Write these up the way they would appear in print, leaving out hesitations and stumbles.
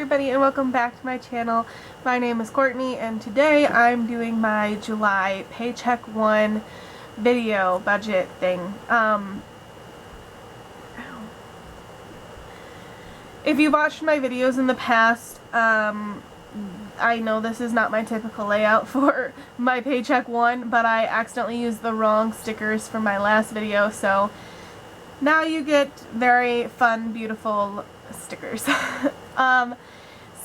everybody, and welcome back to my channel. My name is Courtney, and today I'm doing my July Paycheck 1 video budget thing. If you've watched my videos in the past, I know this is not my typical layout for my Paycheck 1, but I accidentally used the wrong stickers from my last video, so now you get very fun, beautiful stickers.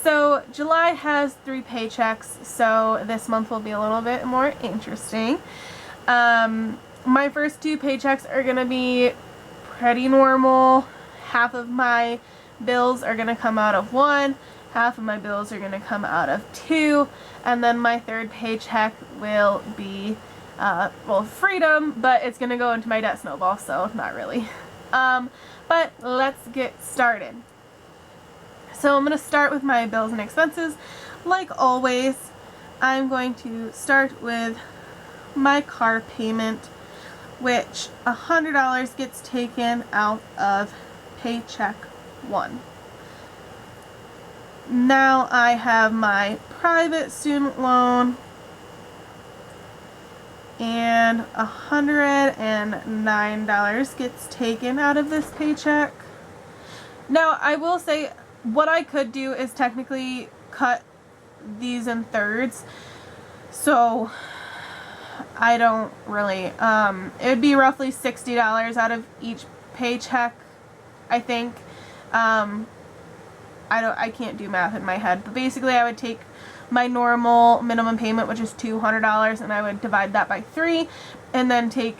So July has 3 paychecks, so this month will be a little bit more interesting. My first 2 paychecks are going to be pretty normal. Half of my bills are going to come out of 1, half of my bills are going to come out of 2, and then my third paycheck will be, well, freedom, but it's going to go into my debt snowball, so not really. But let's get started. So I'm going to start with my bills and expenses. Like always, I'm going to start with my car payment, which $100 gets taken out of Paycheck 1. Now I have my private student loan, and $109 gets taken out of this paycheck. Now I will say, what I could do is technically cut these in thirds, so I don't really, it would be roughly $60 out of each paycheck, I think. I can't do math in my head, but basically I would take my normal minimum payment, which is $200, and I would divide that by 3 and then take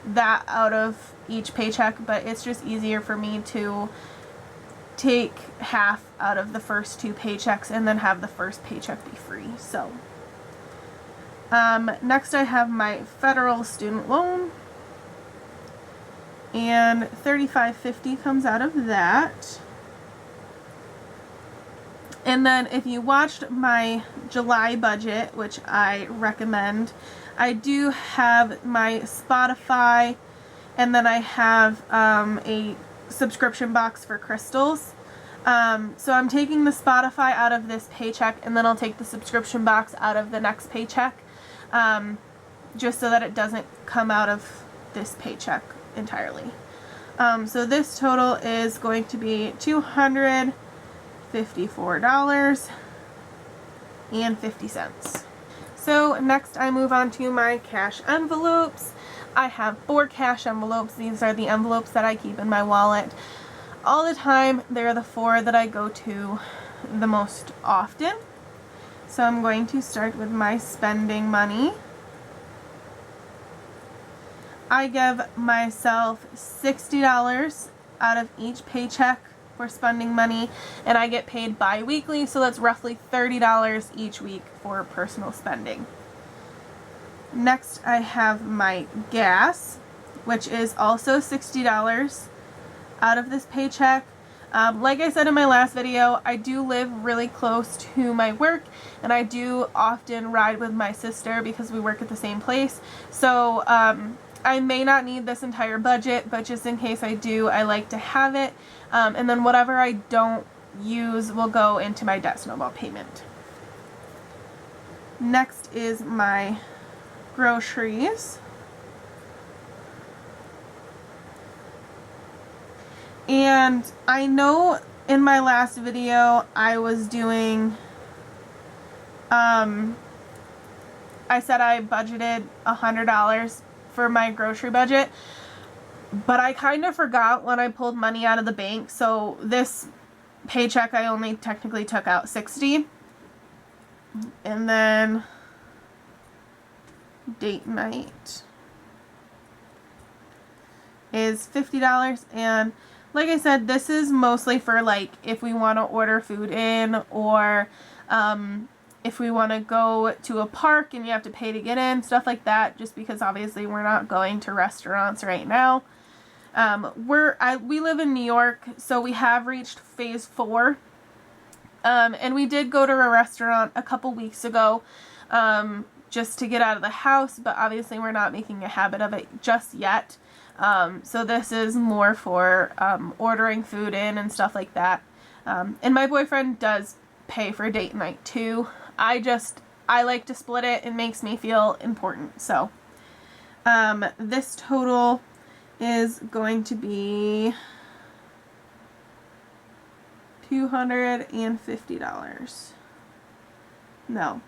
that out of each paycheck. But it's just easier for me to take half out of the first 2 paychecks and then have the first paycheck be free. So next I have my federal student loan, and $35.50 comes out of that. And then if you watched my July budget, which I recommend, I do have my Spotify, and then I have a subscription box for crystals. So I'm taking the Spotify out of this paycheck, and then I'll take the subscription box out of the next paycheck, just so that it doesn't come out of this paycheck entirely. So this total is going to be $254.50. So next I move on to my cash envelopes. I have 4 cash envelopes. These are the envelopes that I keep in my wallet all the time. They're the 4 that I go to the most often. So I'm going to start with my spending money. I give myself $60 out of each paycheck for spending money, and I get paid bi-weekly, so that's roughly $30 each week for personal spending. Next I have my gas, which is also $60 out of this paycheck. Like I said in my last video, I do live really close to my work, and I do often ride with my sister because we work at the same place. So I may not need this entire budget, but just in case I do, I like to have it. And then whatever I don't use will go into my debt snowball payment. Next is my groceries. And I know in my last video I was doing, I said I budgeted $100 for my grocery budget, but I kind of forgot when I pulled money out of the bank. So this paycheck I only technically took out $60, and then date night is $50. And like I said, this is mostly for like if we want to order food in, or if we want to go to a park and you have to pay to get in, stuff like that, just because obviously we're not going to restaurants right now. We live in New York, so we have reached phase 4. And we did go to a restaurant a couple weeks ago, just to get out of the house, but obviously we're not making a habit of it just yet. So this is more for ordering food in and stuff like that. And my boyfriend does pay for date night too. I like to split it. It makes me feel important. So this total is going to be $250. No.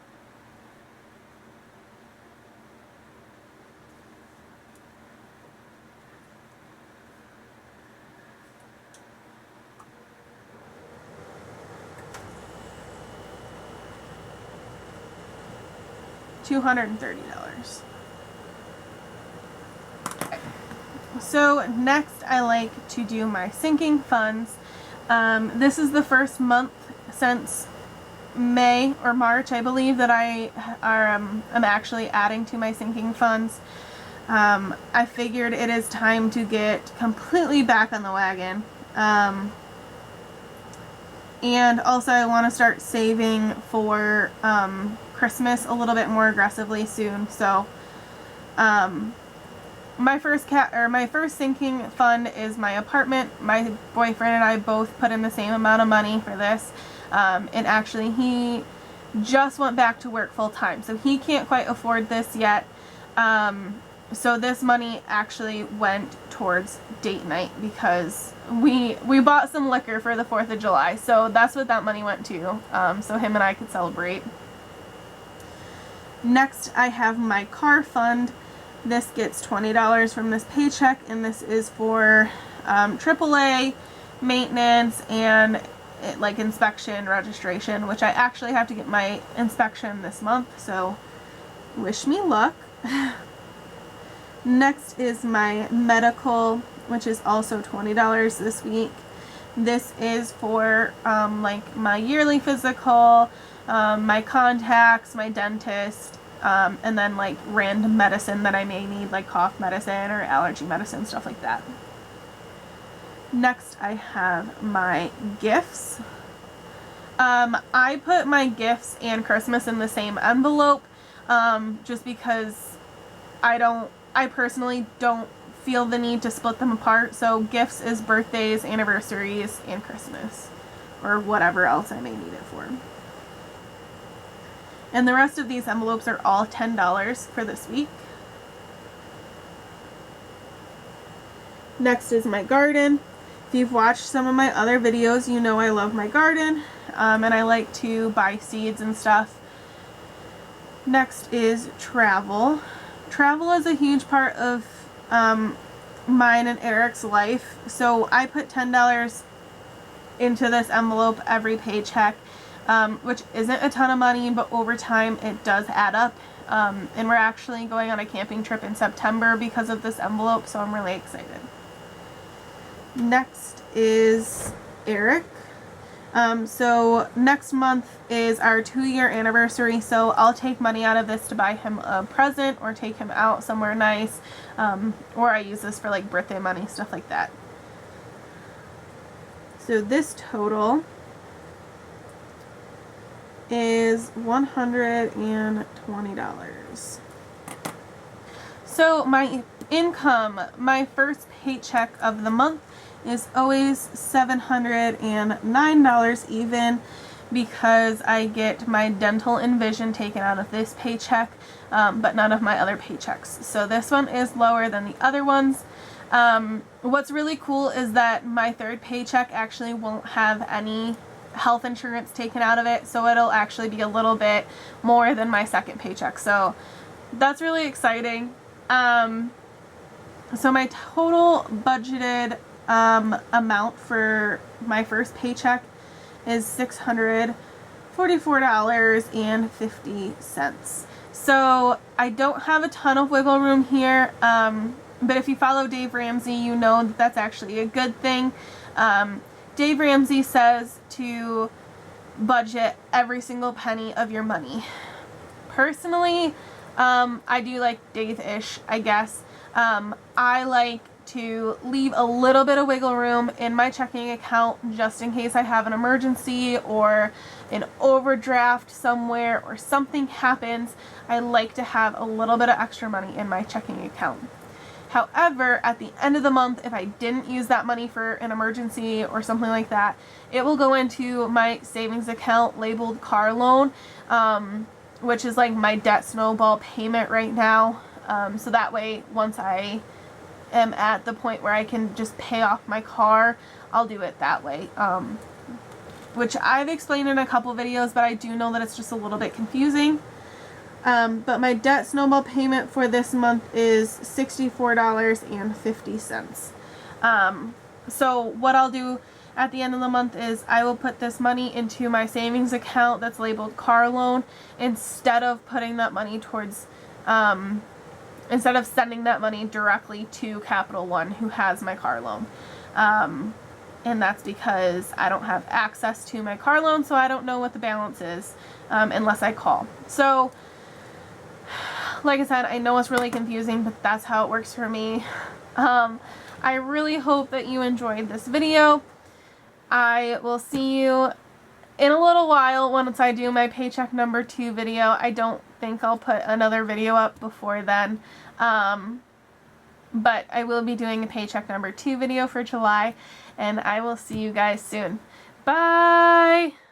$230. Okay. So next I like to do my sinking funds. This is the first month since May or March, I believe, that I'm actually adding to my sinking funds. I figured it is time to get completely back on the wagon. And also I want to start saving for Christmas a little bit more aggressively soon. So my first sinking fund is my apartment. My boyfriend and I both put in the same amount of money for this. And actually he just went back to work full time, so he can't quite afford this yet. So this money actually went towards date night because we bought some liquor for the 4th of July. So that's what that money went to. So him and I could celebrate. Next I have my car fund. This gets $20 from this paycheck, and this is for AAA, maintenance, and like inspection, registration, which I actually have to get my inspection this month, so wish me luck. Next is my medical, which is also $20 this week. This is for like my yearly physical, my contacts, my dentist, and then like random medicine that I may need, like cough medicine or allergy medicine, stuff like that. Next I have my gifts. I put my gifts and Christmas in the same envelope, just because I personally don't feel the need to split them apart. So gifts is birthdays, anniversaries, and Christmas, or whatever else I may need it for. And the rest of these envelopes are all $10 for this week. Next is my garden. If you've watched some of my other videos, you know I love my garden, and I like to buy seeds and stuff. Next is travel. Travel is a huge part of mine and Eric's life, so I put $10 into this envelope every paycheck, which isn't a ton of money, but over time it does add up. And we're actually going on a camping trip in September because of this envelope, so I'm really excited. Next is Eric. So next month is our 2-year anniversary, so I'll take money out of this to buy him a present or take him out somewhere nice, or I use this for like birthday money, stuff like that. So this total is $120. So my income, my first paycheck of the month, is always $709 even, because I get my dental and vision taken out of this paycheck, but none of my other paychecks. So this one is lower than the other ones. What's really cool is that my third paycheck actually won't have any health insurance taken out of it, so it'll actually be a little bit more than my second paycheck. So that's really exciting. So my total budgeted amount for my first paycheck is $644.50. So I don't have a ton of wiggle room here, but if you follow Dave Ramsey, you know that that's actually a good thing. Dave Ramsey says to budget every single penny of your money. Personally, I do like Dave-ish, I guess. I like to leave a little bit of wiggle room in my checking account just in case I have an emergency or an overdraft somewhere or something happens. I like to have a little bit of extra money in my checking account. However, at the end of the month, if I didn't use that money for an emergency or something like that, it will go into my savings account labeled car loan, which is like my debt snowball payment right now. So that way, once I am at the point where I can just pay off my car, I'll do it that way. Which I've explained in a couple videos, but I do know that it's just a little bit confusing. But my debt snowball payment for this month is $64.50. So what I'll do at the end of the month is I will put this money into my savings account that's labeled car loan, instead of putting that money towards, instead of sending that money directly to Capital One, who has my car loan. And that's because I don't have access to my car loan, so I don't know what the balance is unless I call. So like I said, I know it's really confusing, but that's how it works for me. I really hope that you enjoyed this video. I will see you in a little while once I do my paycheck number 2 video. I don't think I'll put another video up before then. But I will be doing a paycheck number 2 video for July, and I will see you guys soon. Bye!